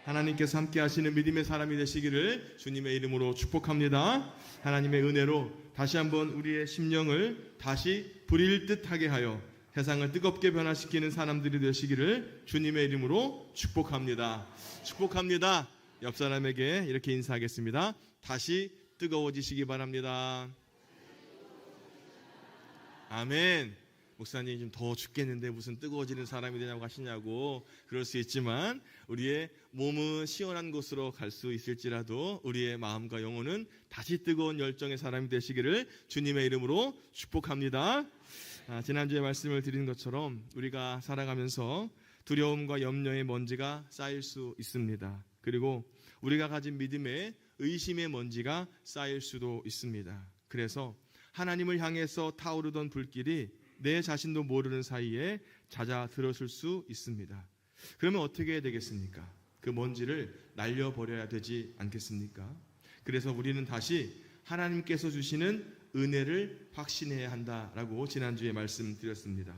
하나님께서 함께 하시는 믿음의 사람이 되시기를 주님의 이름으로 축복합니다. 하나님의 은혜로 다시 한번 우리의 심령을 다시 불일 듯하게 하여 세상을 뜨겁게 변화시키는 사람들이 되시기를 주님의 이름으로 축복합니다. 축복합니다. 옆 사람에게 이렇게 인사하겠습니다. 다시 뜨거워지시기 바랍니다. 아멘. 목사님 좀 더 죽겠는데 무슨 뜨거워지는 사람이 되냐고 하시냐고. 그럴 수 있지만 우리의 몸은 시원한 곳으로 갈 수 있을지라도 우리의 마음과 영혼은 다시 뜨거운 열정의 사람이 되시기를 주님의 이름으로 축복합니다. 지난주에 말씀을 드린 것처럼 우리가 살아가면서 두려움과 염려의 먼지가 쌓일 수 있습니다. 그리고 우리가 가진 믿음의 의심의 먼지가 쌓일 수도 있습니다. 그래서 하나님을 향해서 타오르던 불길이 내 자신도 모르는 사이에 잦아들었을 수 있습니다. 그러면 어떻게 해야 되겠습니까? 그 먼지를 날려버려야 되지 않겠습니까? 그래서 우리는 다시 하나님께서 주시는 은혜를 확신해야 한다라고 지난주에 말씀드렸습니다.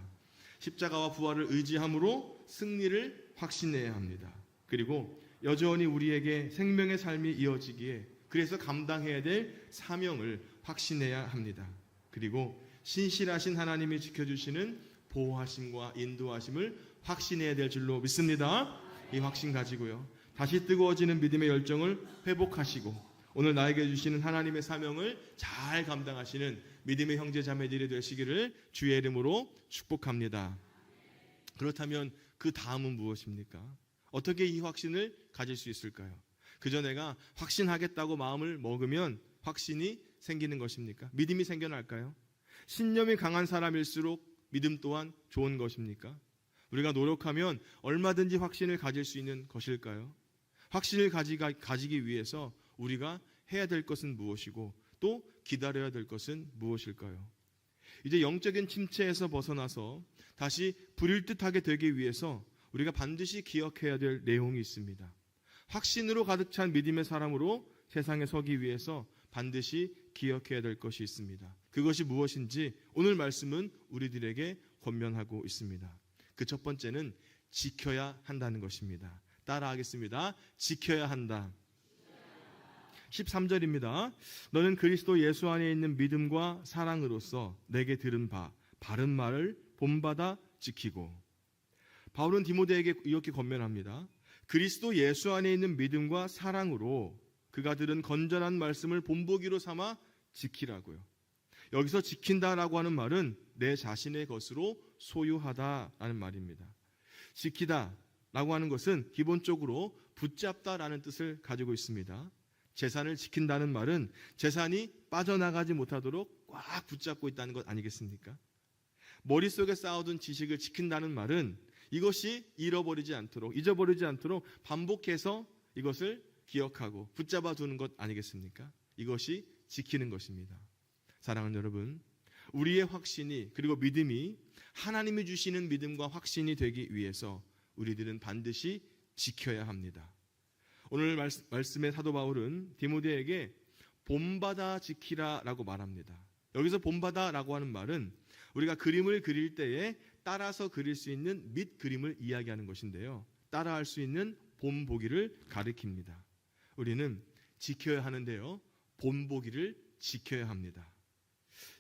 십자가와 부활을 의지함으로 승리를 확신해야 합니다. 그리고 여전히 우리에게 생명의 삶이 이어지기에 그래서 감당해야 될 사명을 확신해야 합니다. 그리고 신실하신 하나님이 지켜주시는 보호하심과 인도하심을 확신해야 될 줄로 믿습니다. 이 확신 가지고요, 다시 뜨거워지는 믿음의 열정을 회복하시고 오늘 나에게 주시는 하나님의 사명을 잘 감당하시는 믿음의 형제 자매들이 되시기를 주의 이름으로 축복합니다. 그렇다면 그 다음은 무엇입니까? 어떻게 이 확신을 가질 수 있을까요? 그저 내가 확신하겠다고 마음을 먹으면 확신이 생기는 것입니까? 믿음이 생겨날까요? 신념이 강한 사람일수록 믿음 또한 좋은 것입니까? 우리가 노력하면 얼마든지 확신을 가질 수 있는 것일까요? 확신을 가지기 위해서 우리가 해야 될 것은 무엇이고 또 기다려야 될 것은 무엇일까요? 이제 영적인 침체에서 벗어나서 다시 불일 듯하게 되기 위해서 우리가 반드시 기억해야 될 내용이 있습니다. 확신으로 가득 찬 믿음의 사람으로 세상에 서기 위해서 반드시 기억해야 될 것이 있습니다. 그것이 무엇인지 오늘 말씀은 우리들에게 권면하고 있습니다. 그 첫 번째는 지켜야 한다는 것입니다. 따라하겠습니다. 지켜야 한다. 13절입니다. 너는 그리스도 예수 안에 있는 믿음과 사랑으로서 내게 들은 바른 말을 본받아 지키고. 바울은 디모데에게 이렇게 권면합니다. 그리스도 예수 안에 있는 믿음과 사랑으로 그가 들은 건전한 말씀을 본보기로 삼아 지키라고요. 여기서 지킨다라고 하는 말은 내 자신의 것으로 소유하다라는 말입니다. 지키다라고 하는 것은 기본적으로 붙잡다라는 뜻을 가지고 있습니다. 재산을 지킨다는 말은 재산이 빠져나가지 못하도록 꽉 붙잡고 있다는 것 아니겠습니까? 머릿속에 쌓아둔 지식을 지킨다는 말은 이것이 잊어버리지 않도록 반복해서 이것을 기억하고 붙잡아 두는 것 아니겠습니까? 이것이 지키는 것입니다. 사랑하는 여러분, 우리의 확신이 그리고 믿음이 하나님이 주시는 믿음과 확신이 되기 위해서 우리들은 반드시 지켜야 합니다. 오늘 말씀의 사도 바울은 디모데에게 본받아 지키라라고 말합니다. 여기서 본받아라고 하는 말은 우리가 그림을 그릴 때에 따라서 그릴 수 있는 밑그림을 이야기하는 것인데요, 따라할 수 있는 본보기를 가리킵니다. 우리는 지켜야 하는데요, 본보기를 지켜야 합니다.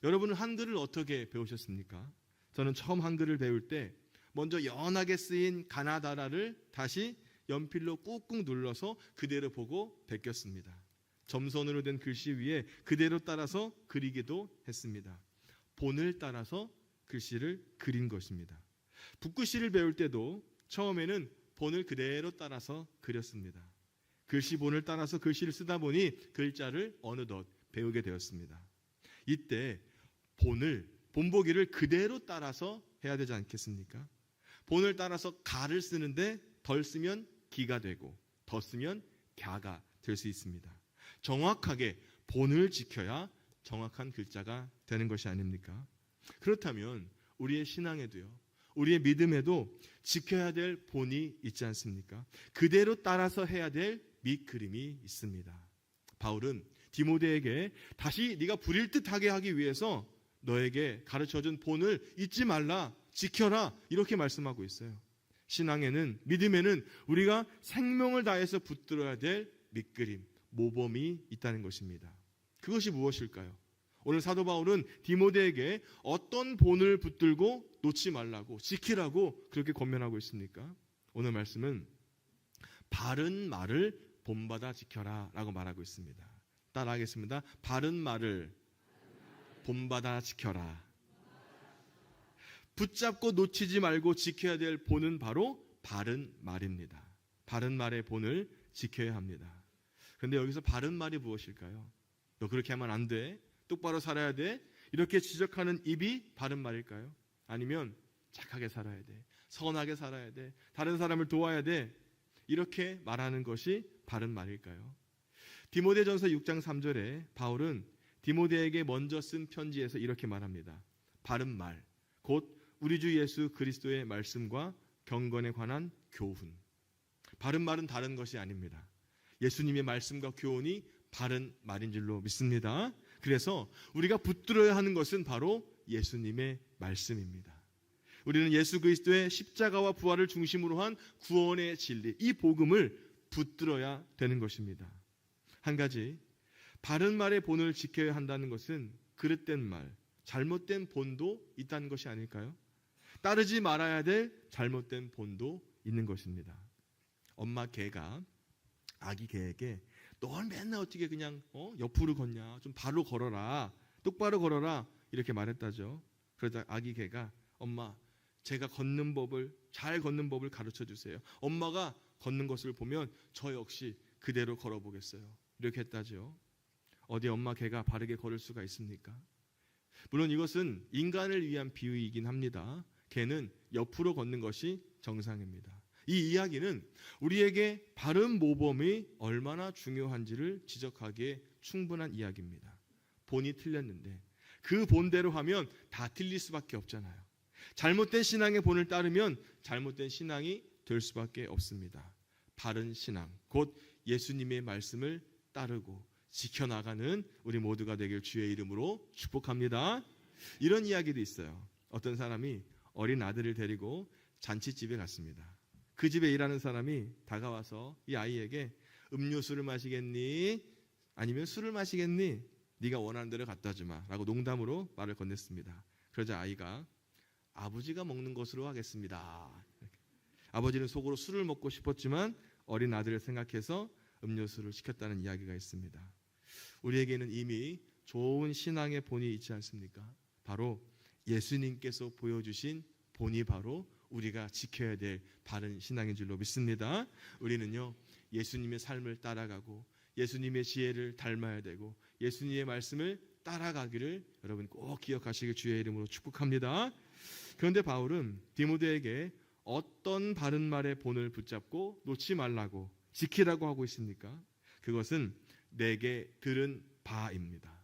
여러분은 한글을 어떻게 배우셨습니까? 저는 처음 한글을 배울 때 먼저 연하게 쓰인 가나다라를 다시 연필로 꾹꾹 눌러서 그대로 보고 베꼈습니다. 점선으로 된 글씨 위에 그대로 따라서 그리기도 했습니다. 본을 따라서 글씨를 그린 것입니다. 붓글씨를 배울 때도 처음에는 본을 그대로 따라서 그렸습니다. 글씨 본을 따라서 글씨를 쓰다 보니 글자를 어느덧 배우게 되었습니다. 이때 본보기를 그대로 따라서 해야 되지 않겠습니까? 본을 따라서 가를 쓰는데 덜 쓰면 기가 되고 더 쓰면 갸가 될 수 있습니다. 정확하게 본을 지켜야 정확한 글자가 되는 것이 아닙니까? 그렇다면 우리의 신앙에도요, 우리의 믿음에도 지켜야 될 본이 있지 않습니까? 그대로 따라서 해야 될 밑그림이 있습니다. 바울은 디모데에게 다시 네가 불일 듯하게 하기 위해서 너에게 가르쳐준 본을 잊지 말라, 지켜라, 이렇게 말씀하고 있어요. 신앙에는, 믿음에는 우리가 생명을 다해서 붙들어야 될 밑그림, 모범이 있다는 것입니다. 그것이 무엇일까요? 오늘 사도 바울은 디모데에게 어떤 본을 붙들고 놓지 말라고, 지키라고 그렇게 권면하고 있습니까? 오늘 말씀은 바른 말을 본받아 지켜라 라고 말하고 있습니다. 따라하겠습니다. 바른 말을 본받아 지켜라. 붙잡고 놓치지 말고 지켜야 될 본은 바로 바른 말입니다. 바른 말의 본을 지켜야 합니다. 그런데 여기서 바른 말이 무엇일까요? 너 그렇게 하면 안 돼, 똑바로 살아야 돼, 이렇게 지적하는 입이 바른 말일까요? 아니면 착하게 살아야 돼, 선하게 살아야 돼, 다른 사람을 도와야 돼, 이렇게 말하는 것이 바른 말일까요? 디모데전서 6장 3절에 바울은 디모데에게 먼저 쓴 편지에서 이렇게 말합니다. 바른 말, 곧 우리 주 예수 그리스도의 말씀과 경건에 관한 교훈. 바른 말은 다른 것이 아닙니다. 예수님의 말씀과 교훈이 바른 말인 줄로 믿습니다. 그래서 우리가 붙들어야 하는 것은 바로 예수님의 말씀입니다. 우리는 예수 그리스도의 십자가와 부활을 중심으로 한 구원의 진리, 이 복음을 붙들어야 되는 것입니다. 한 가지, 바른 말의 본을 지켜야 한다는 것은 그릇된 말, 잘못된 본도 있다는 것이 아닐까요? 따르지 말아야 될 잘못된 본도 있는 것입니다. 엄마 개가 아기 개에게 넌 맨날 어떻게 그냥 옆으로 걷냐, 좀 바로 걸어라, 똑바로 걸어라, 이렇게 말했다죠. 그러자 아기 개가 엄마, 제가 걷는 법을, 잘 걷는 법을 가르쳐 주세요. 엄마가 걷는 것을 보면 저 역시 그대로 걸어보겠어요, 이렇게 했다죠. 어디 엄마 개가 바르게 걸을 수가 있습니까? 물론 이것은 인간을 위한 비유이긴 합니다. 개는 옆으로 걷는 것이 정상입니다. 이 이야기는 우리에게 바른 모범이 얼마나 중요한지를 지적하기에 충분한 이야기입니다. 본이 틀렸는데 그 본대로 하면 다 틀릴 수밖에 없잖아요. 잘못된 신앙의 본을 따르면 잘못된 신앙이 될 수밖에 없습니다. 바른 신앙, 곧 예수님의 말씀을 따르고 지켜나가는 우리 모두가 되길 주의 이름으로 축복합니다. 이런 이야기도 있어요. 어떤 사람이 어린 아들을 데리고 잔치집에 갔습니다. 그 집에 일하는 사람이 다가와서 이 아이에게 음료수를 마시겠니? 아니면 술을 마시겠니? 네가 원하는 대로 갖다 주마 라고 농담으로 말을 건넸습니다. 그러자 아이가 아버지가 먹는 것으로 하겠습니다. 아버지는 속으로 술을 먹고 싶었지만 어린 아들을 생각해서 음료수를 시켰다는 이야기가 있습니다. 우리에게는 이미 좋은 신앙의 본이 있지 않습니까? 바로 예수님께서 보여주신 본이 바로 우리가 지켜야 될 바른 신앙인 줄로 믿습니다. 우리는요, 예수님의 삶을 따라가고 예수님의 지혜를 닮아야 되고 예수님의 말씀을 따라가기를 여러분 꼭 기억하시길 주의 이름으로 축복합니다. 그런데 바울은 디모데에게 어떤 바른 말의 본을 붙잡고 놓지 말라고, 지키라고 하고 있습니까? 그것은 내게 들은 바입니다.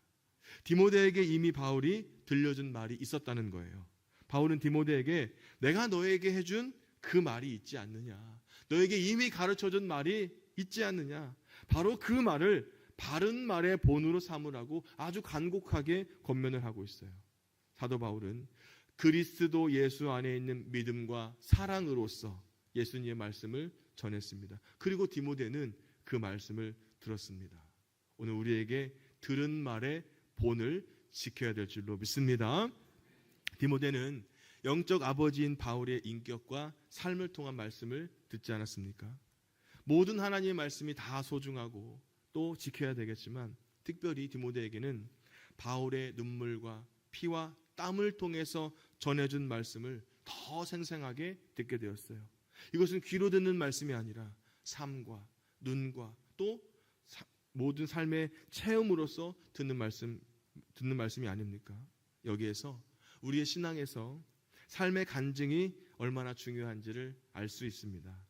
디모데에게 이미 바울이 들려준 말이 있었다는 거예요. 바울은 디모데에게 내가 너에게 해준 그 말이 있지 않느냐, 너에게 이미 가르쳐준 말이 있지 않느냐, 바로 그 말을 바른 말의 본으로 삼으라고 아주 간곡하게 권면을 하고 있어요. 사도 바울은 그리스도 예수 안에 있는 믿음과 사랑으로서 예수님의 말씀을 전했습니다. 그리고 디모데는 그 말씀을 들었습니다. 오늘 우리에게 들은 말의 본을 지켜야 될 줄로 믿습니다. 디모데는 영적 아버지인 바울의 인격과 삶을 통한 말씀을 듣지 않았습니까? 모든 하나님의 말씀이 다 소중하고 또 지켜야 되겠지만 특별히 디모데에게는 바울의 눈물과 피와 땀을 통해서 전해준 말씀을 더 생생하게 듣게 되었어요. 이것은 귀로 듣는 말씀이 아니라 삶과 눈과 또 모든 삶의 체험으로서 듣는 말씀이 아닙니까? 여기에서 우리의 신앙에서 삶의 간증이 얼마나 중요한지를 알 수 있습니다.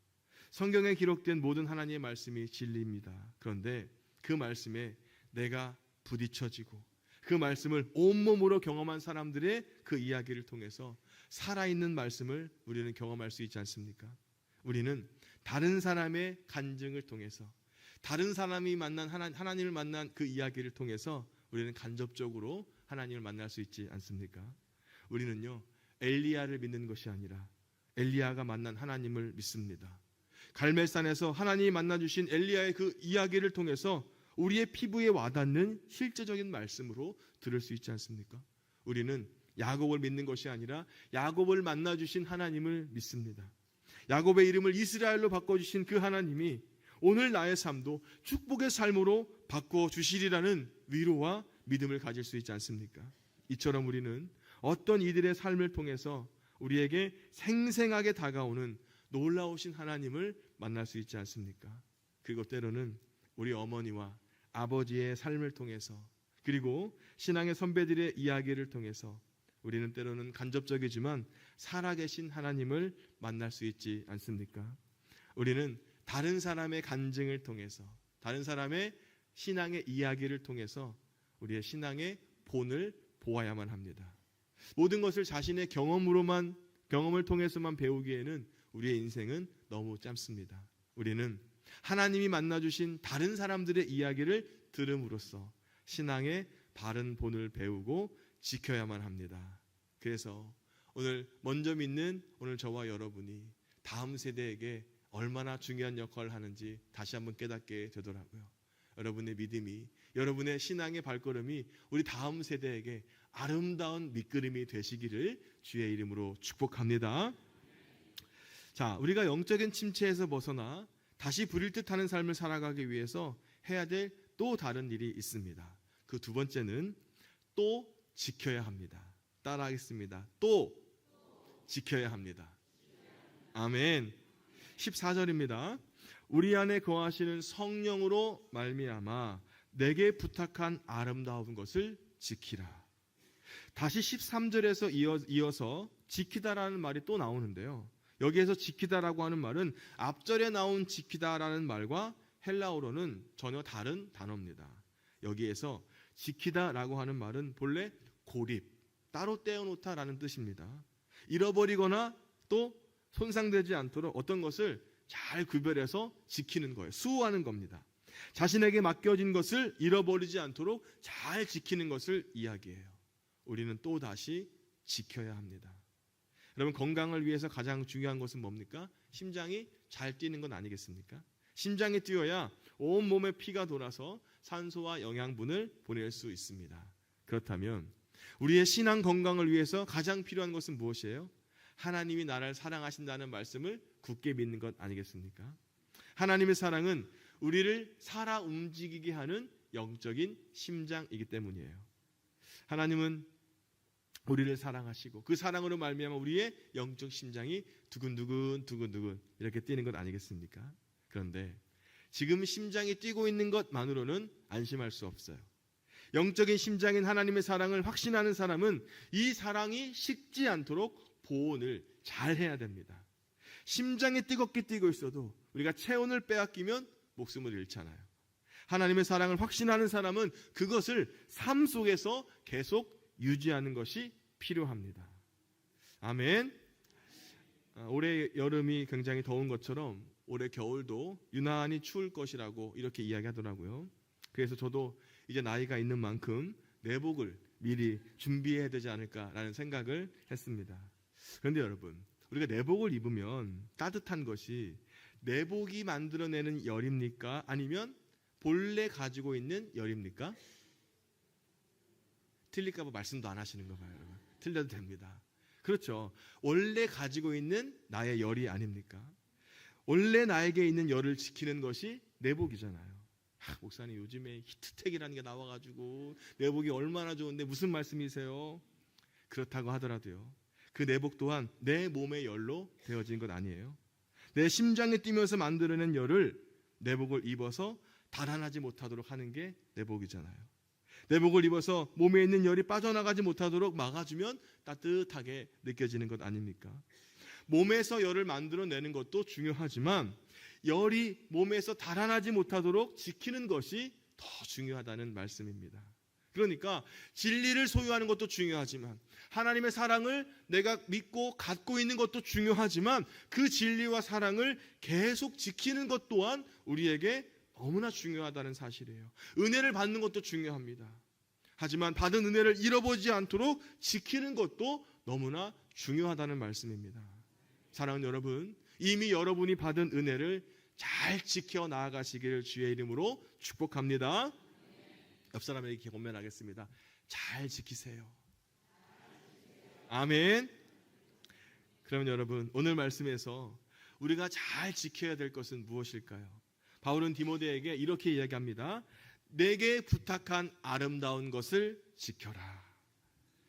성경에 기록된 모든 하나님의 말씀이 진리입니다. 그런데 그 말씀에 내가 부딪혀지고 그 말씀을 온몸으로 경험한 사람들의 그 이야기를 통해서 살아있는 말씀을 우리는 경험할 수 있지 않습니까? 우리는 다른 사람의 간증을 통해서 다른 사람이 만난 하나님을 만난 그 이야기를 통해서 우리는 간접적으로 하나님을 만날 수 있지 않습니까? 우리는요, 엘리야를 믿는 것이 아니라 엘리야가 만난 하나님을 믿습니다. 갈멜산에서 하나님이 만나주신 엘리야의 그 이야기를 통해서 우리의 피부에 와닿는 실제적인 말씀으로 들을 수 있지 않습니까? 우리는 야곱을 믿는 것이 아니라 야곱을 만나주신 하나님을 믿습니다. 야곱의 이름을 이스라엘로 바꿔주신 그 하나님이 오늘 나의 삶도 축복의 삶으로 바꿔주시리라는 위로와 믿음을 가질 수 있지 않습니까? 이처럼 우리는 어떤 이들의 삶을 통해서 우리에게 생생하게 다가오는 놀라우신 하나님을 만날 수 있지 않습니까? 그리고 때로는 우리 어머니와 아버지의 삶을 통해서, 그리고 신앙의 선배들의 이야기를 통해서 우리는 때로는 간접적이지만 살아계신 하나님을 만날 수 있지 않습니까? 우리는 다른 사람의 간증을 통해서, 다른 사람의 신앙의 이야기를 통해서 우리의 신앙의 본을 보아야만 합니다. 모든 것을 자신의 경험을 통해서만 배우기에는 우리의 인생은 너무 짧습니다. 우리는 하나님이 만나주신 다른 사람들의 이야기를 들음으로써 신앙의 바른 본을 배우고 지켜야만 합니다. 그래서 오늘 먼저 믿는 오늘 저와 여러분이 다음 세대에게 얼마나 중요한 역할을 하는지 다시 한번 깨닫게 되더라고요. 여러분의 믿음이, 여러분의 신앙의 발걸음이 우리 다음 세대에게 아름다운 밑그림이 되시기를 주의 이름으로 축복합니다. 자, 우리가 영적인 침체에서 벗어나 다시 부릴 듯하는 삶을 살아가기 위해서 해야 될 또 다른 일이 있습니다. 그 두 번째는 또 지켜야 합니다. 따라하겠습니다. 또 지켜야 합니다. 아멘. 14절입니다. 우리 안에 거하시는 성령으로 말미암아 내게 부탁한 아름다운 것을 지키라. 다시 13절에서 이어서 지키다라는 말이 또 나오는데요. 여기에서 지키다라고 하는 말은 앞절에 나온 지키다라는 말과 헬라어로는 전혀 다른 단어입니다. 여기에서 지키다라고 하는 말은 본래 고립, 따로 떼어놓다라는 뜻입니다. 잃어버리거나 또 손상되지 않도록 어떤 것을 잘 구별해서 지키는 거예요. 수호하는 겁니다. 자신에게 맡겨진 것을 잃어버리지 않도록 잘 지키는 것을 이야기해요. 우리는 또 다시 지켜야 합니다. 여러분, 건강을 위해서 가장 중요한 것은 뭡니까? 심장이 잘 뛰는 건 아니겠습니까? 심장이 뛰어야 온몸에 피가 돌아서 산소와 영양분을 보낼 수 있습니다. 그렇다면 우리의 신앙 건강을 위해서 가장 필요한 것은 무엇이에요? 하나님이 나를 사랑하신다는 말씀을 굳게 믿는 것 아니겠습니까? 하나님의 사랑은 우리를 살아 움직이게 하는 영적인 심장이기 때문이에요. 하나님은 우리를 사랑하시고 그 사랑으로 말미암아 우리의 영적 심장이 두근두근 이렇게 뛰는 것 아니겠습니까? 그런데 지금 심장이 뛰고 있는 것만으로는 안심할 수 없어요. 영적인 심장인 하나님의 사랑을 확신하는 사람은 이 사랑이 식지 않도록 보온을 잘 해야 됩니다. 심장이 뜨겁게 뛰고 있어도 우리가 체온을 빼앗기면 목숨을 잃잖아요. 하나님의 사랑을 확신하는 사람은 그것을 삶 속에서 계속 유지하는 것이 필요합니다. 아멘. 올해 여름이 굉장히 더운 것처럼 올해 겨울도 유난히 추울 것이라고 이렇게 이야기하더라고요. 그래서 저도 이제 나이가 있는 만큼 내복을 미리 준비해야 되지 않을까라는 생각을 했습니다. 그런데 여러분, 우리가 내복을 입으면 따뜻한 것이 내복이 만들어내는 열입니까? 아니면 본래 가지고 있는 열입니까? 틀릴까 봐 말씀도 안 하시는 거 봐요. 여러분. 틀려도 됩니다. 그렇죠. 원래 가지고 있는 나의 열이 아닙니까? 원래 나에게 있는 열을 지키는 것이 내복이잖아요. 목사님, 요즘에 히트텍이라는 게 나와가지고 내복이 얼마나 좋은데 무슨 말씀이세요? 그렇다고 하더라도요, 그 내복 또한 내 몸의 열로 되어진 것 아니에요. 내 심장에 뛰면서 만들어낸 열을 내복을 입어서 달아나지 못하도록 하는 게 내복이잖아요. 내복을 입어서 몸에 있는 열이 빠져나가지 못하도록 막아주면 따뜻하게 느껴지는 것 아닙니까? 몸에서 열을 만들어내는 것도 중요하지만 열이 몸에서 달아나지 못하도록 지키는 것이 더 중요하다는 말씀입니다. 그러니까 진리를 소유하는 것도 중요하지만 하나님의 사랑을 내가 믿고 갖고 있는 것도 중요하지만 그 진리와 사랑을 계속 지키는 것 또한 우리에게 너무나 중요하다는 사실이에요. 은혜를 받는 것도 중요합니다. 하지만 받은 은혜를 잃어버리지 않도록 지키는 것도 너무나 중요하다는 말씀입니다. 사랑하는 여러분, 이미 여러분이 받은 은혜를 잘 지켜 나아가시기를 주의 이름으로 축복합니다. 옆 사람에게 권면하겠습니다. 잘 지키세요. 아멘. 그러면 여러분, 오늘 말씀에서 우리가 잘 지켜야 될 것은 무엇일까요? 바울은 디모데에게 이렇게 이야기합니다. 내게 부탁한 아름다운 것을 지켜라.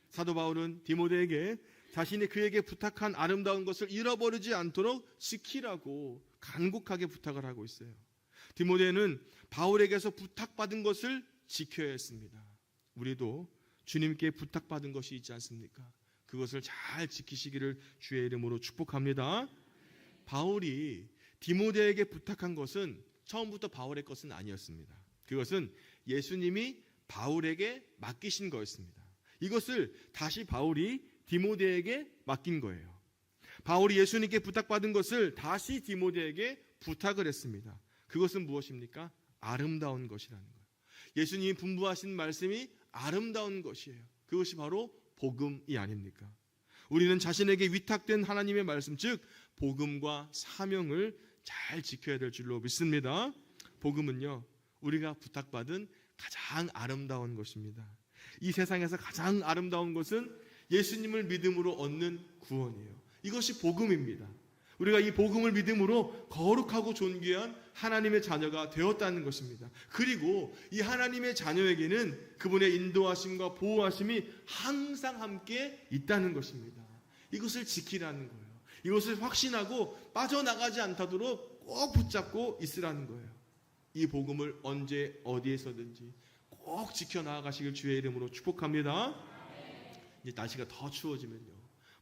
사도 바울은 디모데에게 자신이 그에게 부탁한 아름다운 것을 잃어버리지 않도록 지키라고 간곡하게 부탁을 하고 있어요. 디모데는 바울에게서 부탁받은 것을 지켜야 했습니다. 우리도 주님께 부탁받은 것이 있지 않습니까? 그것을 잘 지키시기를 주의 이름으로 축복합니다. 바울이 디모데에게 부탁한 것은 처음부터 바울의 것은 아니었습니다. 그것은 예수님이 바울에게 맡기신 거였습니다. 이것을 다시 바울이 디모데에게 맡긴 거예요. 바울이 예수님께 부탁받은 것을 다시 디모데에게 부탁을 했습니다. 그것은 무엇입니까? 아름다운 것이라는 거예요. 예수님이 분부하신 말씀이 아름다운 것이에요. 그것이 바로 복음이 아닙니까? 우리는 자신에게 위탁된 하나님의 말씀, 즉 복음과 사명을 잘 지켜야 될 줄로 믿습니다. 복음은요, 우리가 부탁받은 가장 아름다운 것입니다. 이 세상에서 가장 아름다운 것은 예수님을 믿음으로 얻는 구원이에요. 이것이 복음입니다. 우리가 이 복음을 믿음으로 거룩하고 존귀한 하나님의 자녀가 되었다는 것입니다. 그리고 이 하나님의 자녀에게는 그분의 인도하심과 보호하심이 항상 함께 있다는 것입니다. 이것을 지키라는 거예요. 이것을 확신하고 빠져나가지 않도록 꼭 붙잡고 있으라는 거예요. 이 복음을 언제 어디에서든지 꼭 지켜나가시길 주의 이름으로 축복합니다. 이제 날씨가 더 추워지면요,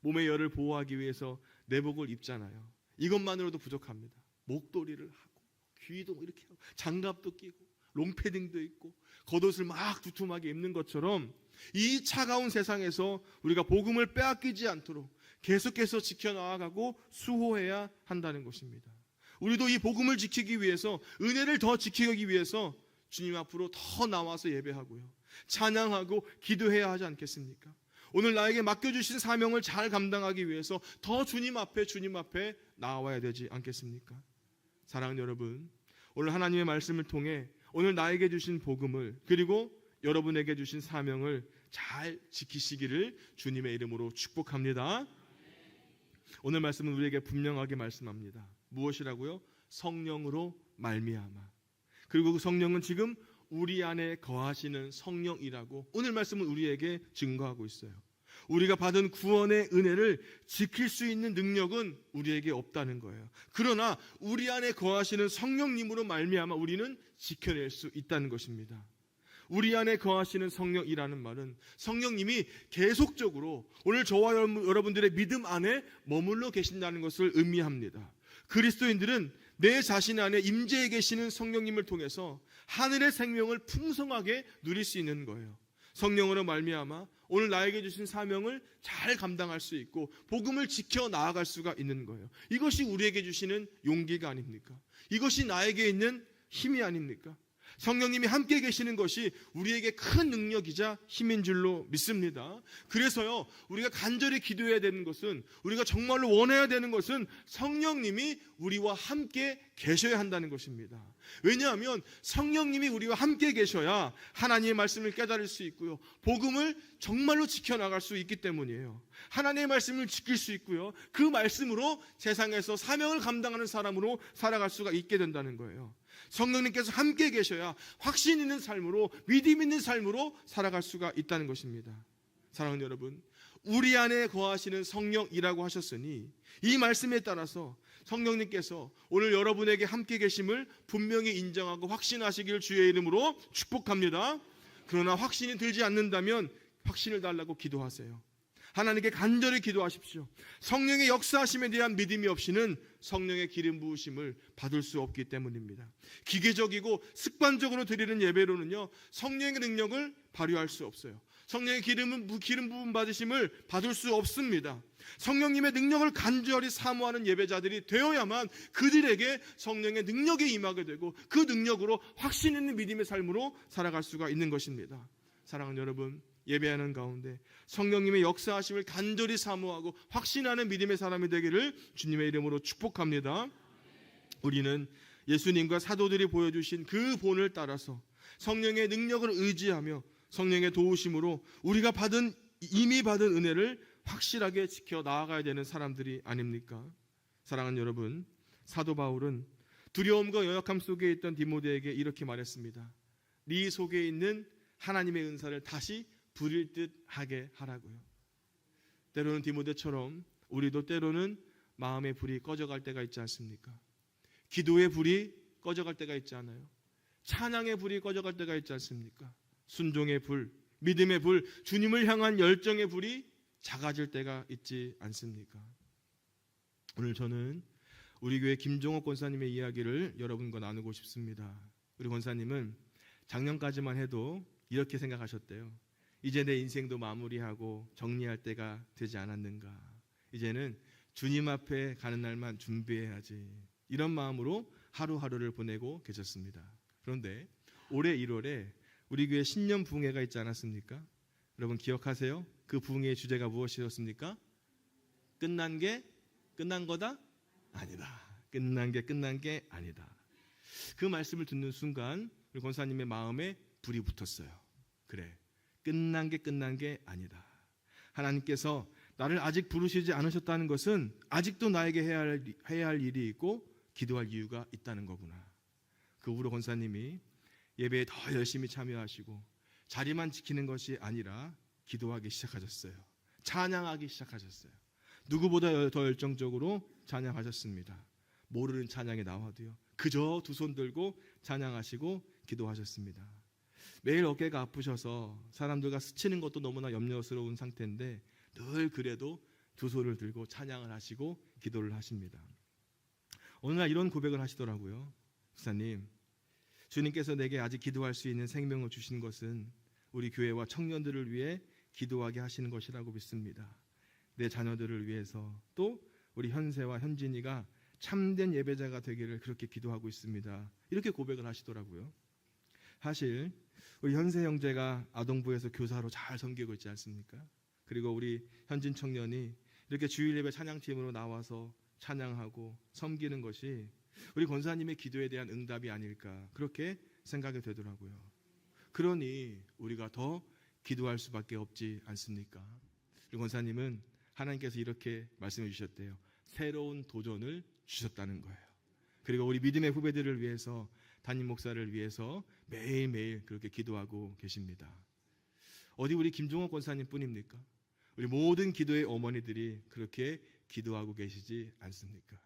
몸의 열을 보호하기 위해서 내복을 입잖아요. 이것만으로도 부족합니다. 목도리를 하고 귀도 이렇게 하고 장갑도 끼고 롱패딩도 입고 겉옷을 막 두툼하게 입는 것처럼 이 차가운 세상에서 우리가 복음을 빼앗기지 않도록 계속해서 지켜나가고 수호해야 한다는 것입니다. 우리도 이 복음을 지키기 위해서, 은혜를 더 지키기 위해서 주님 앞으로 더 나와서 예배하고요, 찬양하고 기도해야 하지 않겠습니까? 오늘 나에게 맡겨주신 사명을 잘 감당하기 위해서 더 주님 앞에 나와야 되지 않겠습니까? 사랑하는 여러분, 오늘 하나님의 말씀을 통해 오늘 나에게 주신 복음을, 그리고 여러분에게 주신 사명을 잘 지키시기를 주님의 이름으로 축복합니다. 오늘 말씀은 우리에게 분명하게 말씀합니다. 무엇이라고요? 성령으로 말미암아. 그리고 그 성령은 지금 우리 안에 거하시는 성령이라고 오늘 말씀은 우리에게 증거하고 있어요. 우리가 받은 구원의 은혜를 지킬 수 있는 능력은 우리에게 없다는 거예요. 그러나 우리 안에 거하시는 성령님으로 말미암아 우리는 지켜낼 수 있다는 것입니다. 우리 안에 거하시는 성령이라는 말은 성령님이 계속적으로 오늘 저와 여러분들의 믿음 안에 머물러 계신다는 것을 의미합니다. 그리스도인들은 내 자신 안에 임재해 계시는 성령님을 통해서 하늘의 생명을 풍성하게 누릴 수 있는 거예요. 성령으로 말미암아 오늘 나에게 주신 사명을 잘 감당할 수 있고 복음을 지켜 나아갈 수가 있는 거예요. 이것이 우리에게 주시는 용기가 아닙니까? 이것이 나에게 있는 힘이 아닙니까? 성령님이 함께 계시는 것이 우리에게 큰 능력이자 힘인 줄로 믿습니다. 그래서요, 우리가 간절히 기도해야 되는 것은, 우리가 정말로 원해야 되는 것은 성령님이 우리와 함께 계셔야 한다는 것입니다. 왜냐하면 성령님이 우리와 함께 계셔야 하나님의 말씀을 깨달을 수 있고요, 복음을 정말로 지켜나갈 수 있기 때문이에요. 하나님의 말씀을 지킬 수 있고요, 그 말씀으로 세상에서 사명을 감당하는 사람으로 살아갈 수가 있게 된다는 거예요. 성령님께서 함께 계셔야 확신 있는 삶으로, 믿음 있는 삶으로 살아갈 수가 있다는 것입니다. 사랑하는 여러분, 우리 안에 거하시는 성령이라고 하셨으니 이 말씀에 따라서 성령님께서 오늘 여러분에게 함께 계심을 분명히 인정하고 확신하시길 주의 이름으로 축복합니다. 그러나 확신이 들지 않는다면 확신을 달라고 기도하세요. 하나님께 간절히 기도하십시오. 성령의 역사하심에 대한 믿음이 없이는 성령의 기름 부으심을 받을 수 없기 때문입니다. 기계적이고 습관적으로 드리는 예배로는요, 성령의 능력을 발휘할 수 없어요. 성령의 기름 부음 받으심을 받을 수 없습니다. 성령님의 능력을 간절히 사모하는 예배자들이 되어야만 그들에게 성령의 능력이 임하게 되고 그 능력으로 확신 있는 믿음의 삶으로 살아갈 수가 있는 것입니다. 사랑하는 여러분, 예배하는 가운데 성령님의 역사하심을 간절히 사모하고 확신하는 믿음의 사람이 되기를 주님의 이름으로 축복합니다. 우리는 예수님과 사도들이 보여주신 그 본을 따라서 성령의 능력을 의지하며 성령의 도우심으로 우리가 이미 받은 은혜를 확실하게 지켜 나아가야 되는 사람들이 아닙니까? 사랑하는 여러분, 사도 바울은 두려움과 연약함 속에 있던 디모데에게 이렇게 말했습니다. 네 속에 있는 하나님의 은사를 다시 부릴 듯 하게 하라고요. 때로는 디모데처럼 우리도 때로는 마음의 불이 꺼져갈 때가 있지 않습니까? 기도의 불이 꺼져갈 때가 있지 않아요? 찬양의 불이 꺼져갈 때가 있지 않습니까? 순종의 불, 믿음의 불, 주님을 향한 열정의 불이 작아질 때가 있지 않습니까? 오늘 저는 우리 교회 김종옥 권사님의 이야기를 여러분과 나누고 싶습니다. 우리 권사님은 작년까지만 해도 이렇게 생각하셨대요. 이제 내 인생도 마무리하고 정리할 때가 되지 않았는가. 이제는 주님 앞에 가는 날만 준비해야지. 이런 마음으로 하루하루를 보내고 계셨습니다. 그런데 올해 1월에 우리 교회 신년 부흥회가 있지 않았습니까? 여러분 기억하세요? 그 부흥회의 주제가 무엇이었습니까? 끝난 거다? 아니다. 끝난 게 아니다. 그 말씀을 듣는 순간 우리 권사님의 마음에 불이 붙었어요. 그래, 끝난 게 아니다. 하나님께서 나를 아직 부르시지 않으셨다는 것은 아직도 나에게 해야 할 일이 있고 기도할 이유가 있다는 거구나. 그 후로 권사님이 예배에 더 열심히 참여하시고 자리만 지키는 것이 아니라 기도하기 시작하셨어요. 찬양하기 시작하셨어요. 누구보다 더 열정적으로 찬양하셨습니다. 모르는 찬양이 나와도요. 그저 두 손 들고 찬양하시고 기도하셨습니다. 매일 어깨가 아프셔서 사람들과 스치는 것도 너무나 염려스러운 상태인데 늘 그래도 두 손을 들고 찬양을 하시고 기도를 하십니다. 어느 날 이런 고백을 하시더라고요. 목사님, 주님께서 내게 아직 기도할 수 있는 생명을 주신 것은 우리 교회와 청년들을 위해 기도하게 하시는 것이라고 믿습니다. 내 자녀들을 위해서 또 우리 현세와 현진이가 참된 예배자가 되기를 그렇게 기도하고 있습니다. 이렇게 고백을 하시더라고요. 사실 우리 현세 형제가 아동부에서 교사로 잘 섬기고 있지 않습니까? 그리고 우리 현진 청년이 이렇게 주일 예배 찬양팀으로 나와서 찬양하고 섬기는 것이 우리 권사님의 기도에 대한 응답이 아닐까 그렇게 생각이 되더라고요. 그러니 우리가 더 기도할 수밖에 없지 않습니까? 우리 권사님은 하나님께서 이렇게 말씀해 주셨대요. 새로운 도전을 주셨다는 거예요. 그리고 우리 믿음의 후배들을 위해서, 담임 목사를 위해서 매일매일 그렇게 기도하고 계십니다. 어디 우리 김종옥 권사님 뿐입니까? 우리 모든 기도의 어머니들이 그렇게 기도하고 계시지 않습니까?